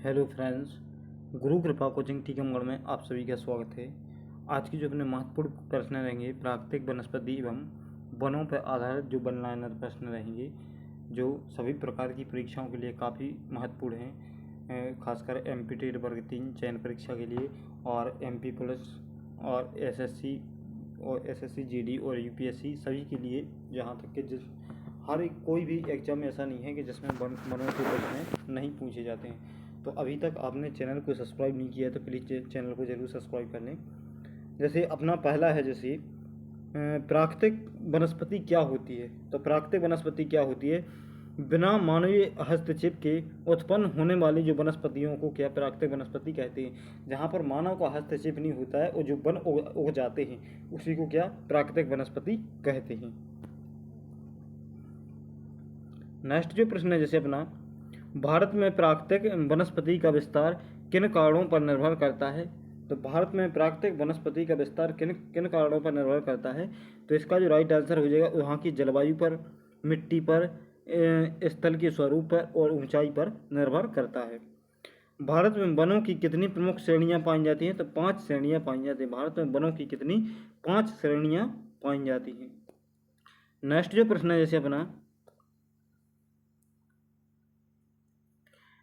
Hello friends, गुरु कृपा coaching Tikamgarh में आप सभी का स्वागत है। आज की जो अपने महत्वपूर्ण प्रश्न रहेंगे प्राकृतिक वनस्पति एवं वनों पर आधारित जो वन लाइनर प्रश्न रहेंगे, जो सभी प्रकार की परीक्षाओं के लिए काफ़ी महत्वपूर्ण हैं, खासकर एमपीटी वर्ग 3 चयन परीक्षा के लिए और एमपी प्लस और एसएससी जीडी और यूपीएससी सभी के लिए। जहाँ तक कि हर एक कोई भी एग्जाम ऐसा नहीं है कि जिसमें वनों के प्रश्न नहीं पूछे जाते हैं। तो अभी तक आपने चैनल को सब्सक्राइब नहीं किया है तो प्लीज़ चैनल को ज़रूर सब्सक्राइब कर लें। जैसे अपना पहला है, जैसे प्राकृतिक वनस्पति क्या होती है। तो प्राकृतिक वनस्पति क्या होती है? बिना मानवीय हस्तक्षेप के उत्पन्न होने वाली जो वनस्पतियों को क्या प्राकृतिक वनस्पति कहते हैं। जहाँ पर मानव का हस्तक्षेप नहीं होता है और जो वन उग जाते हैं उसी को क्या प्राकृतिक वनस्पति कहते हैं। नेक्स्ट जो प्रश्न है, जैसे अपना भारत में प्राकृतिक वनस्पति का विस्तार किन कारणों पर निर्भर करता है। तो भारत में प्राकृतिक वनस्पति का विस्तार किन किन कारणों पर निर्भर करता है। तो इसका जो राइट आंसर हो जाएगा वहाँ की जलवायु पर, मिट्टी पर, स्थल के स्वरूप पर और ऊंचाई पर निर्भर करता है। भारत में वनों की कितनी प्रमुख श्रेणियां पाई जाती हैं। तो 5 श्रेणियां पाई जाती हैं। भारत में वनों की कितनी 5 श्रेणियां पाई जाती हैं। नेक्स्ट जो प्रश्न है, जैसे अपना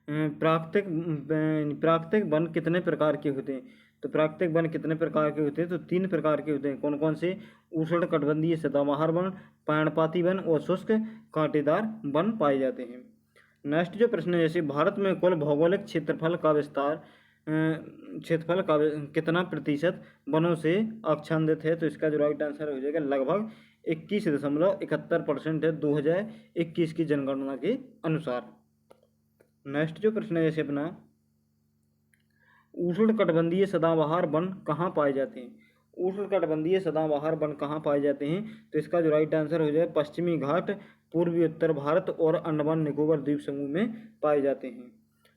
प्राकृतिक वन कितने प्रकार के होते हैं। तो प्राकृतिक वन कितने प्रकार के होते हैं। तो 3 प्रकार के होते हैं। कौन कौन से? उष्णकटिबंधीय सदाबहार वन, पर्णपाती वन और शुष्क कांटेदार वन पाए जाते हैं। नेक्स्ट जो प्रश्न है, जैसे भारत में कुल भौगोलिक क्षेत्रफल का कितना प्रतिशत वनों से आच्छादित है। तो इसका जो राइट आंसर हो जाएगा लगभग 21.71% है 2021 की जनगणना के अनुसार। नेक्स्ट जो प्रश्न है, जैसे अपना उष्णकटिबंधीय सदाबहार वन कहाँ पाए जाते हैं। उष्णकटिबंधीय सदाबहार वन कहाँ पाए जाते हैं। तो इसका जो राइट आंसर हो जाए पश्चिमी घाट, पूर्वी उत्तर भारत और अंडमान निकोबार द्वीप समूह में पाए जाते हैं।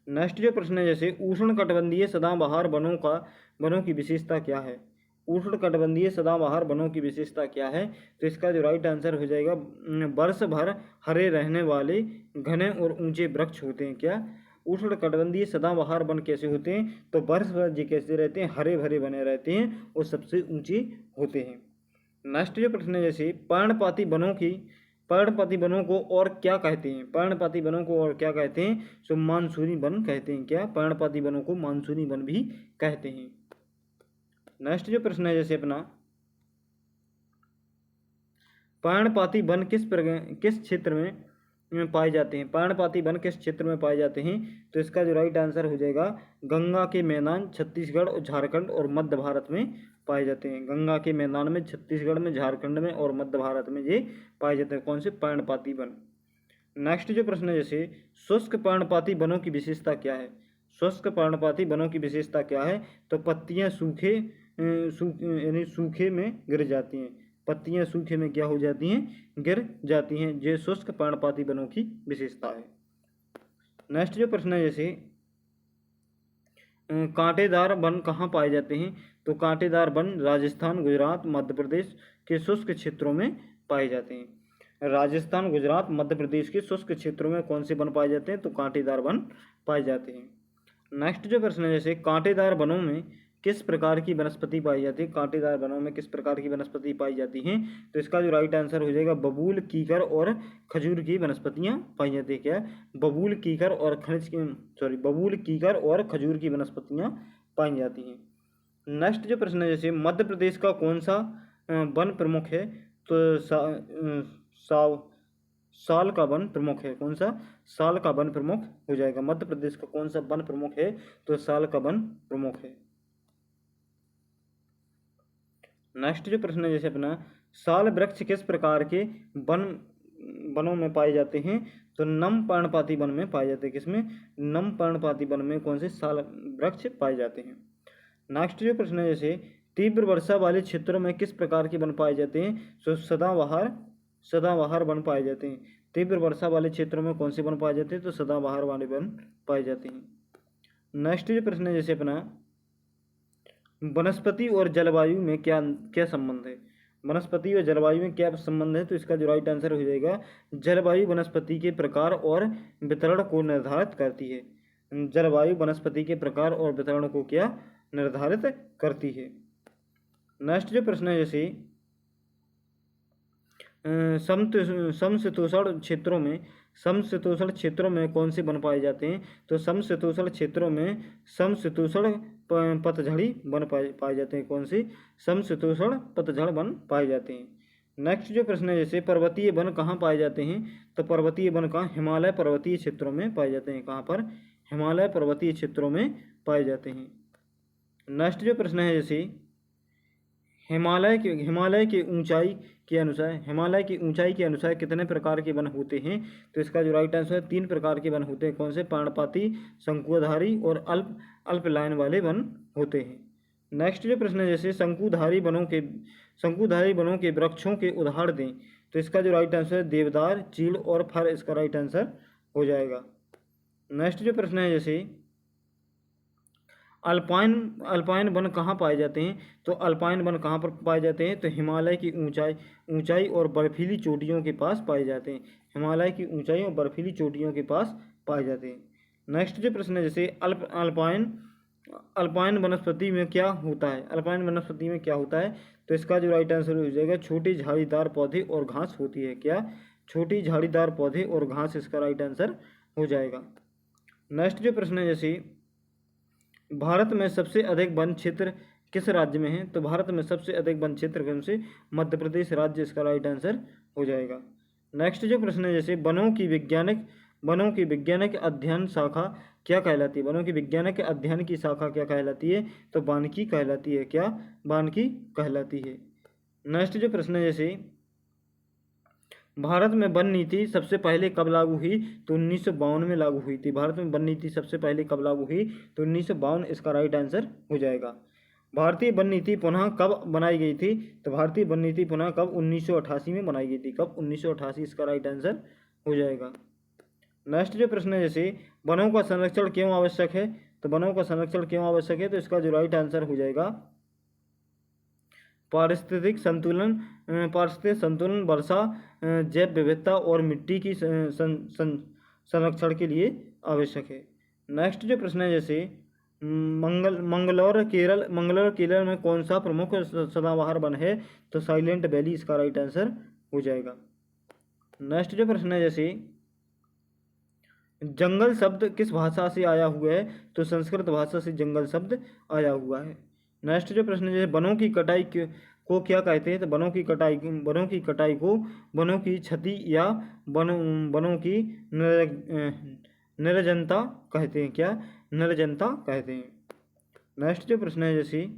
नेक्स्ट जो प्रश्न है, जैसे उष्णकटिबंधीय सदाबहार वनों की विशेषता क्या है। उष्णकटिबंधीय सदाबहार वनों की विशेषता क्या है। तो इसका जो राइट आंसर हो जाएगा वर्ष भर हरे रहने वाले घने और ऊंचे वृक्ष होते हैं। क्या उष्णकटिबंधीय सदाबहार वन कैसे होते हैं। तो वर्ष भर जी कैसे रहते हैं, हरे भरे बने रहते हैं और सबसे ऊंचे होते हैं। नेक्स्ट जो प्रश्न है, जैसे पर्णपाती वनों को और क्या कहते हैं। पर्णपाती वनों को और क्या कहते हैं। सो मानसूनी वन कहते हैं। क्या पर्णपाती वनों को मानसूनी वन भी कहते हैं। नेक्स्ट जो प्रश्न है, जैसे अपना पर्णपाती वन किस क्षेत्र में पाए जाते हैं। पर्णपाती वन किस क्षेत्र में पाए जाते हैं। तो इसका जो राइट आंसर हो जाएगा गंगा के मैदान, छत्तीसगढ़ और झारखंड और मध्य भारत में पाए जाते हैं। गंगा के मैदान में, छत्तीसगढ़ में, झारखंड में और मध्य भारत में ये पाए जाते हैं। कौन से? पर्णपाती वन। नेक्स्ट जो प्रश्न है, जैसे शुष्क पर्णपाती वनों की विशेषता क्या है। शुष्क पर्णपाती वनों की विशेषता क्या है। तो पत्तियां सूखे में गिर जाती हैं। पत्तियां सूखे में क्या हो जाती हैं, गिर जाती हैं। ये शुष्क पर्णपाती वनों की विशेषता है। नेक्स्ट जो प्रश्न है, जैसे कांटेदार वन कहाँ पाए जाते हैं। तो कांटेदार वन राजस्थान, गुजरात, मध्य प्रदेश के शुष्क क्षेत्रों में पाए जाते हैं। राजस्थान, गुजरात, मध्य प्रदेश के शुष्क क्षेत्रों में कौन से वन पाए जाते हैं। तो कांटेदार वन पाए जाते हैं। नेक्स्ट जो प्रश्न है, जैसे कांटेदार वनों में किस प्रकार की वनस्पति पाई जाती है। कांटेदार वनों में किस प्रकार की वनस्पति पाई जाती हैं। तो इसका जो राइट आंसर हो जाएगा बबूल, कीकर और खजूर की वनस्पतियां पाई जाती है। क्या? बबूल, कीकर और खजूर की वनस्पतियां पाई जाती हैं। नेक्स्ट जो प्रश्न है, जैसे मध्य प्रदेश का कौन सा वन प्रमुख है। तो साल का वन प्रमुख है। कौन सा? साल का वन प्रमुख हो जाएगा। मध्य प्रदेश का कौन सा वन प्रमुख है। तो साल का वन प्रमुख है। नेक्स्ट जो प्रश्न है, जैसे अपना साल वृक्ष किस प्रकार के वनों में पाए जाते हैं। तो नम पर्णपाती वन में पाए जाते हैं। किसमें? नम पर्णपाती वन में कौन से साल वृक्ष पाए जाते हैं। नेक्स्ट जो प्रश्न है, जैसे तीव्र वर्षा वाले क्षेत्रों में किस प्रकार के वन पाए जाते हैं। तो सदाबहार वन पाए जाते हैं। तीव्र वर्षा वाले क्षेत्रों में कौन से वन पाए जाते हैं। तो सदाबहार वाले वन पाए जाते हैं। नेक्स्ट जो प्रश्न है, जैसे अपना वनस्पति और जलवायु में क्या क्या संबंध है। वनस्पति और जलवायु में क्या संबंध है? तो इसका जो राइट आंसर हो जाएगा, जलवायु वनस्पति के प्रकार और वितरण को निर्धारित करती है। जलवायु वनस्पति के प्रकार और वितरण को क्या निर्धारित करती है। नेक्स्ट जो प्रश्न है, जैसे समशीतोष्ण क्षेत्रों में कौन से वन पाए जाते हैं? तो समशीतोष्ण क्षेत्रों में समशीतोष्ण पतझड़ी वन पाए जाते हैं। कौन से? समशीतोष्ण पतझड़ वन पाए जाते हैं। नेक्स्ट जो प्रश्न है, जैसे पर्वतीय वन कहाँ पाए जाते हैं? तो पर्वतीय वन कहाँ? हिमालय पर्वतीय क्षेत्रों में पाए जाते हैं। कहाँ पर? हिमालय पर्वतीय क्षेत्रों में पाए जाते हैं। नेक्स्ट जो प्रश्न है, जैसे हिमालय की ऊंचाई के अनुसार कितने प्रकार के वन होते हैं? तो इसका जो राइट आंसर है, 3 प्रकार के वन होते हैं। कौन से? पर्णपाती, शंकुधारी और अल्पलाइन वाले वन होते हैं। नेक्स्ट जो प्रश्न है, जैसे शंकुधारी वनों के वृक्षों के उदाहरण दें। तो इसका जो राइट आंसर है, देवदार, चीड़ और फर इसका राइट आंसर हो जाएगा। नेक्स्ट जो प्रश्न है, जैसे अल्पाइन वन कहाँ पाए जाते हैं? तो अल्पाइन वन कहाँ पर पाए जाते हैं? तो हिमालय की ऊंचाई और बर्फीली चोटियों के पास पाए जाते हैं। हिमालय की ऊंचाई और बर्फीली चोटियों के पास पाए जाते हैं। नेक्स्ट जो प्रश्न है, जैसे अल्पाइन वनस्पति में क्या होता है? अल्पाइन वनस्पति में क्या होता है? तो इसका जो राइट आंसर हो जाएगा, छोटी झाड़ीदार पौधे और घास होती है। क्या? छोटी झाड़ीदार पौधे और घास इसका राइट आंसर हो जाएगा। नेक्स्ट जो प्रश्न है, जैसे भारत में सबसे अधिक वन क्षेत्र किस राज्य में है? तो भारत में सबसे अधिक वन क्षेत्र कौन से? मध्य प्रदेश राज्य इसका राइट आंसर हो जाएगा। नेक्स्ट जो प्रश्न है, जैसे वनों की वैज्ञानिक अध्ययन शाखा क्या कहलाती है? वनों की वैज्ञानिक अध्ययन की शाखा क्या कहलाती है? तो वानिकी कहलाती है। क्या? वानिकी कहलाती है। नेक्स्ट जो प्रश्न है, जैसे भारत में वन नीति सबसे पहले कब लागू हुई? तो 1952 में लागू हुई थी। भारत में वन नीति सबसे पहले कब लागू हुई? तो 1952 इसका राइट आंसर हो जाएगा। भारतीय वन नीति पुनः कब बनाई गई थी? तो भारतीय वन नीति पुनः कब? 1988 में बनाई गई थी। कब? 1988 इसका राइट आंसर हो जाएगा। नेक्स्ट जो प्रश्न है, जैसे वनों का संरक्षण क्यों आवश्यक है? तो वनों का संरक्षण क्यों आवश्यक है? तो इसका जो राइट आंसर हो जाएगा, पारिस्थितिक संतुलन, वर्षा, जैव विविधता और मिट्टी की संरक्षण के लिए आवश्यक है। नेक्स्ट जो प्रश्न है, जैसे मंगलोर केरल में कौन सा प्रमुख सदाबहार वन है? तो साइलेंट वैली इसका राइट आंसर हो जाएगा। नेक्स्ट जो प्रश्न है, जैसे जंगल शब्द किस भाषा से आया हुआ है? तो संस्कृत भाषा से जंगल शब्द आया हुआ है। नेक्स्ट जो प्रश्न है, जैसे वनों की कटाई को क्या कहते हैं? तो वनों की कटाई को वनों की क्षति या वनों की निर्जनता कहते हैं। क्या? निर्जनता कहते हैं। नेक्स्ट जो प्रश्न है, जैसे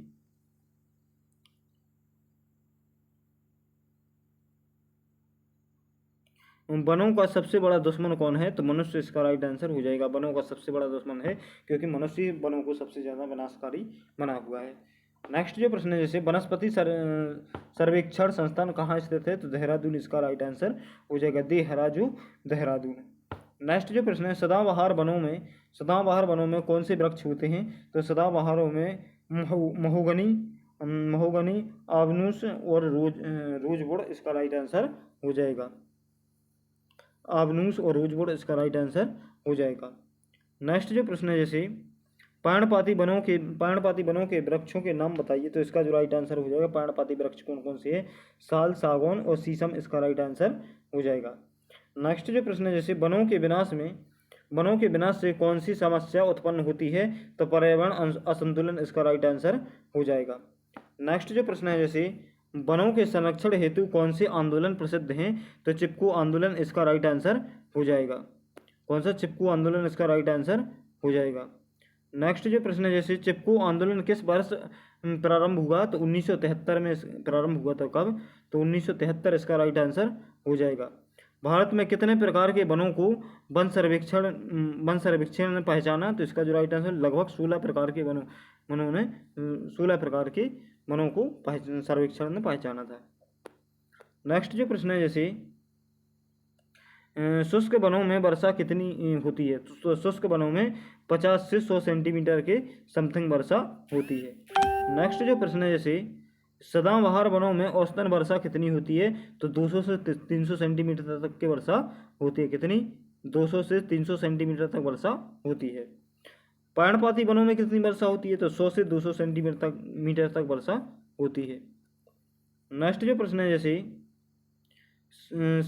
वनों का सबसे बड़ा दुश्मन कौन है? तो मनुष्य इसका राइट आंसर हो जाएगा। वनों का सबसे बड़ा दुश्मन है, क्योंकि मनुष्य वनों को सबसे ज़्यादा विनाशकारी बना हुआ है। नेक्स्ट जो प्रश्न है, जैसे वनस्पति सर्वेक्षण संस्थान कहाँ स्थित है? तो देहरादून इसका राइट आंसर हो जाएगा। देहरादून। नेक्स्ट जो प्रश्न है, सदाबहार वनों में कौन से वृक्ष होते हैं? तो सदाबहारों में महोगनी, आबनूस और रोजवुड इसका राइट आंसर हो जाएगा। आबनूस और रोजवुड इसका राइट आंसर हो जाएगा। नेक्स्ट जो प्रश्न है, जैसे पर्णपाती वनों के वृक्षों के नाम बताइए। तो इसका जो राइट आंसर हो जाएगा, पर्णपाती वृक्ष कौन कौन से है? साल, सागौन और शीशम इसका राइट आंसर हो जाएगा। नेक्स्ट जो प्रश्न है, जैसे वनों के विनाश से कौन सी समस्या उत्पन्न होती है? तो पर्यावरण असंतुलन इसका राइट आंसर हो जाएगा। नेक्स्ट जो प्रश्न है, जैसे वनों के संरक्षण हेतु कौन से आंदोलन प्रसिद्ध हैं? तो चिपको आंदोलन इसका राइट आंसर हो जाएगा। कौन सा? चिपको आंदोलन इसका राइट आंसर हो जाएगा। नेक्स्ट जो प्रश्न है, जैसे चिपको आंदोलन किस वर्ष प्रारंभ हुआ? तो 1973 में प्रारंभ हुआ था। कब? तो 1973 इसका राइट आंसर हो जाएगा। भारत में कितने प्रकार के वनों को वन सर्वेक्षण ने पहचाना? तो इसका जो राइट आंसर, लगभग 16 प्रकार के वनों ने 16 प्रकार के वनों को सर्वेक्षण ने पहचाना था। नेक्स्ट जो प्रश्न है, जैसे शुष्क वनों में वर्षा कितनी होती है? तो शुष्क वनों में 50 से 100 सेंटीमीटर के समथिंग वर्षा होती है। नेक्स्ट जो प्रश्न है, जैसे सदाबहार वनों में औसतन वर्षा कितनी होती है? तो 200 से 300 सेंटीमीटर तक की वर्षा होती है। कितनी? 200 से 300 सेंटीमीटर तक वर्षा होती है। पर्णपाती वनों में कितनी वर्षा होती है? तो 100 से 200 सेंटीमीटर तक वर्षा होती है। नेक्स्ट जो प्रश्न है, जैसे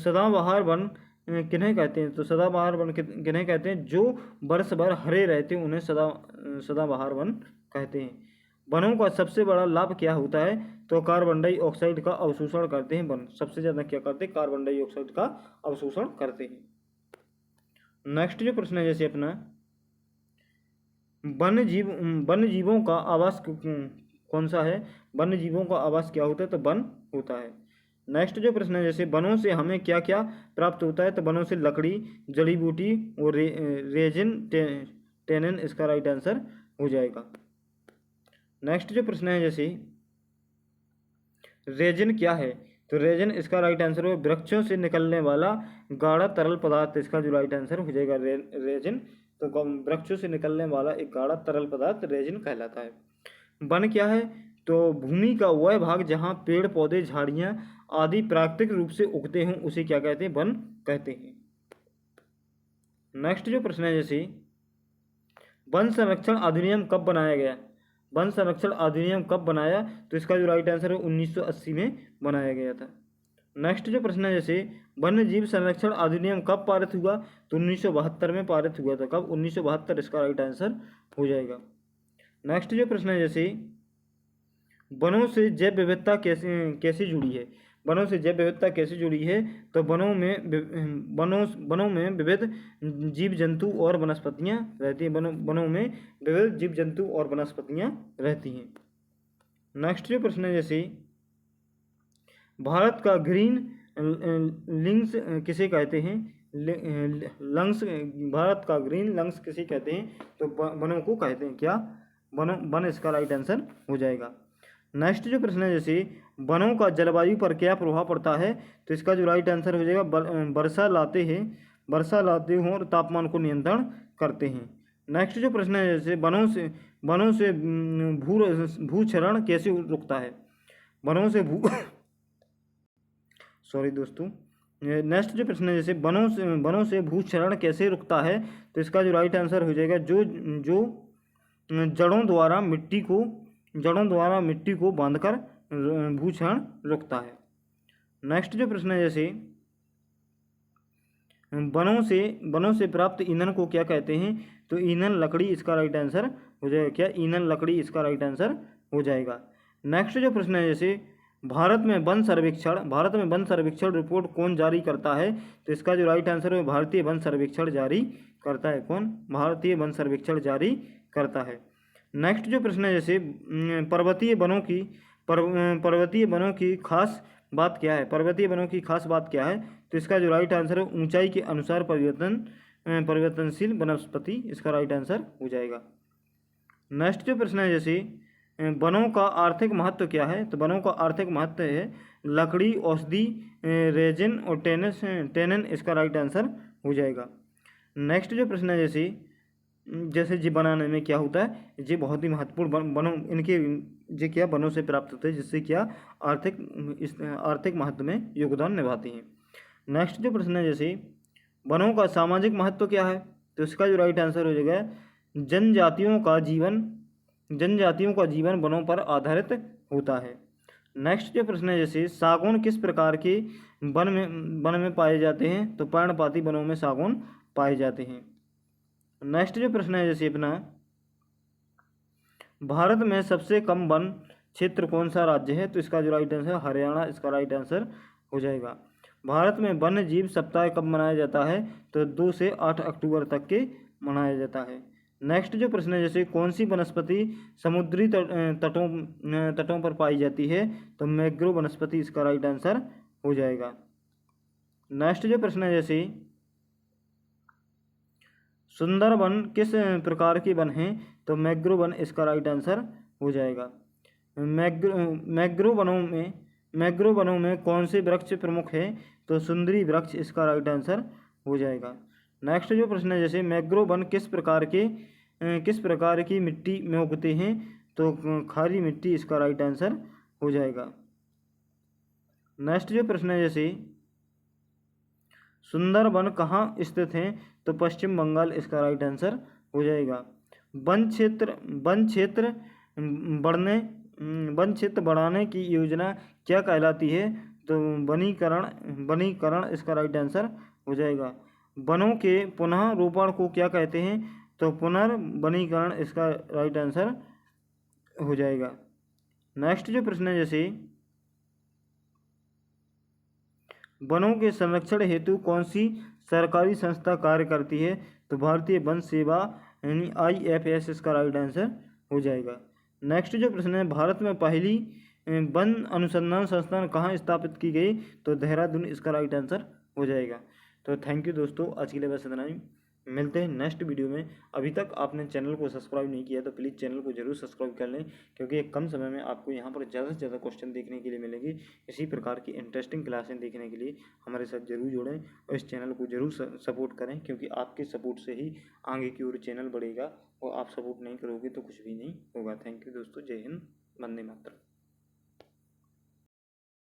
सदाबहार वन किन्हें कहते हैं? तो सदाबहार वन किन्हें कहते हैं? जो वर्ष भर हरे रहते हैं उन्हें सदाबहार वन कहते हैं। वनों का सबसे बड़ा लाभ क्या होता है? तो कार्बन डाइऑक्साइड का अवशोषण करते हैं वन। सबसे ज़्यादा क्या करते हैं? कार्बन डाइऑक्साइड का अवशोषण करते हैं। नेक्स्ट जो प्रश्न है, जैसे अपना वन्य जीवों का आवास कौन सा है? वन्य जीवों का आवास क्या होता है? तो वन होता है। नेक्स्ट जो प्रश्न है, जैसे वनों से हमें क्या क्या प्राप्त होता है? तो वनों से लकड़ी, जड़ी बूटी और रेजिन, टेनिन इसका राइट आंसर हो जाएगा। नेक्स्ट जो प्रश्न है, जैसे रेजिन क्या है? तो रेजिन इसका राइट आंसर हो वृक्षों से निकलने वाला गाढ़ा तरल पदार्थ, इसका जो राइट आंसर हो जाएगा रेजिन। तो वृक्षों से निकलने वाला एक गाढ़ा तरल पदार्थ रेजिन कहलाता है। वन क्या है? तो भूमि का वह भाग जहाँ पेड़ पौधे, झाड़ियाँ आदि प्राकृतिक रूप से उगते हों उसे क्या कहते हैं? वन कहते हैं। नेक्स्ट जो प्रश्न है, जैसे वन संरक्षण अधिनियम कब बनाया गया? वन संरक्षण अधिनियम कब बनाया? तो इसका जो राइट आंसर है 1980 में बनाया गया था। नेक्स्ट जो प्रश्न है, जैसे वन्य जीव संरक्षण अधिनियम कब पारित हुआ? तो 1972 में पारित हुआ था। कब? 1972 इसका राइट आंसर हो जाएगा। नेक्स्ट जो प्रश्न है, जैसे वनों से जैव विविधता कैसे जुड़ी है? वनों से जैव विविधता कैसे जुड़ी है? तो वनों में विविध जीव जंतु और वनस्पतियाँ रहती हैं। वनों में विविध जीव जंतु और वनस्पतियाँ रहती हैं। नेक्स्ट जो प्रश्न है, जैसे भारत का ग्रीन लिंक्स किसे कहते हैं? लंग्स, भारत का ग्रीन लंग्स किसे कहते हैं? तो वनों को कहते हैं। क्या? वन इसका राइट आंसर हो जाएगा। नेक्स्ट जो प्रश्न है, जैसे वनों का जलवायु पर क्या प्रभाव पड़ता है? तो इसका जो राइट आंसर हो जाएगा वर्षा लाते हैं और तापमान को नियंत्रण करते हैं। नेक्स्ट जो प्रश्न है, जैसे वनों से भूक्षरण कैसे रुकता है? वनों से सॉरी दोस्तों, नेक्स्ट जो प्रश्न है, जैसे वनों से भूक्षरण कैसे रुकता है? तो इसका जो राइट आंसर हो जाएगा जो जड़ों द्वारा मिट्टी को बांधकर भूक्षरण रुकता है। नेक्स्ट जो प्रश्न है, जैसे वनों से प्राप्त ईंधन को क्या कहते हैं? तो ईंधन लकड़ी इसका राइट आंसर हो जाएगा। क्या? ईंधन लकड़ी इसका राइट आंसर हो जाएगा। नेक्स्ट जो प्रश्न है, जैसे भारत में वन सर्वेक्षण रिपोर्ट कौन जारी करता है? तो इसका जो राइट आंसर है भारतीय वन सर्वेक्षण जारी करता है। कौन? भारतीय वन सर्वेक्षण जारी करता है। नेक्स्ट जो प्रश्न है, जैसे पर्वतीय वनों की खास बात क्या है? पर्वतीय वनों की खास बात क्या है? तो इसका जो राइट आंसर है ऊंचाई के अनुसार परिवर्तनशील वनस्पति इसका राइट आंसर हो जाएगा। नेक्स्ट जो प्रश्न है, जैसे वनों का आर्थिक महत्व क्या है? तो वनों का आर्थिक महत्व है लकड़ी, औषधि, रेजिन और टेनिन इसका राइट आंसर हो जाएगा। नेक्स्ट जो प्रश्न है, जैसे जीव बनाने में क्या होता है? ये बहुत ही महत्वपूर्ण वनों से प्राप्त होते हैं, जिससे क्या आर्थिक महत्व में योगदान निभाते हैं। नेक्स्ट जो प्रश्न है, जैसे वनों का सामाजिक महत्व क्या है? तो इसका जो राइट आंसर हो जाएगा जनजातियों का जीवन वनों पर आधारित होता है। नेक्स्ट जो प्रश्न है, जैसे सागौन किस प्रकार के वन में पाए जाते हैं? तो पर्णपाती वनों में सागौन पाए जाते हैं। नेक्स्ट जो प्रश्न है, जैसे अपना भारत में सबसे कम वन क्षेत्र कौन सा राज्य है? तो इसका जो राइट आंसर हरियाणा इसका राइट आंसर हो जाएगा। भारत में वन्य जीव सप्ताह कब मनाया जाता है? तो 2 से 8 अक्टूबर तक के मनाया जाता है। नेक्स्ट जो प्रश्न है, जैसे कौन सी वनस्पति समुद्री तटों पर पाई जाती है? तो मैंग्रोव वनस्पति इसका राइट आंसर हो जाएगा। नेक्स्ट जो प्रश्न है, जैसे सुंदर वन किस प्रकार के वन हैं? तो मैंग्रोव वन इसका राइट आंसर हो जाएगा। मैंग्रोव वनों में कौन से वृक्ष प्रमुख हैं? तो सुंदरी वृक्ष इसका राइट आंसर हो जाएगा। नेक्स्ट जो प्रश्न है, जैसे मैंग्रोव वन किस प्रकार की मिट्टी में उगते हैं? तो खारी मिट्टी इसका राइट आंसर हो जाएगा। नेक्स्ट जो प्रश्न है, जैसे सुंदरबन कहाँ स्थित है, तो पश्चिम बंगाल इसका राइट आंसर हो जाएगा। वन क्षेत्र बढ़ने वन क्षेत्र बढ़ाने की योजना क्या कहलाती है, तो वनीकरण इसका राइट आंसर हो जाएगा। वनों के पुनः रोपण को क्या कहते हैं, तो पुनर्वनीकरण इसका राइट आंसर हो जाएगा। नेक्स्ट जो प्रश्न है, जैसे वनों के संरक्षण हेतु कौन सी सरकारी संस्था कार्य करती है, तो भारतीय वन सेवा यानी IFS इसका राइट आंसर हो जाएगा। नेक्स्ट जो प्रश्न है, भारत में पहली वन अनुसंधान संस्थान कहाँ स्थापित की गई, तो देहरादून इसका राइट आंसर हो जाएगा। तो थैंक यू दोस्तों, आज के लिए बस इतना ही। मिलते हैं नेक्स्ट वीडियो में। अभी तक आपने चैनल को सब्सक्राइब नहीं किया तो प्लीज़ चैनल को जरूर सब्सक्राइब कर लें, क्योंकि एक कम समय में आपको यहाँ पर ज़्यादा से ज़्यादा क्वेश्चन देखने के लिए मिलेगी। इसी प्रकार की इंटरेस्टिंग क्लासें देखने के लिए हमारे साथ जरूर जुड़ें और इस चैनल को जरूर सपोर्ट करें, क्योंकि आपके सपोर्ट से ही आगे की ओर चैनल बढ़ेगा और आप सपोर्ट नहीं करोगे तो कुछ भी नहीं होगा। थैंक यू दोस्तों, जय हिंद, वंदे मातरम।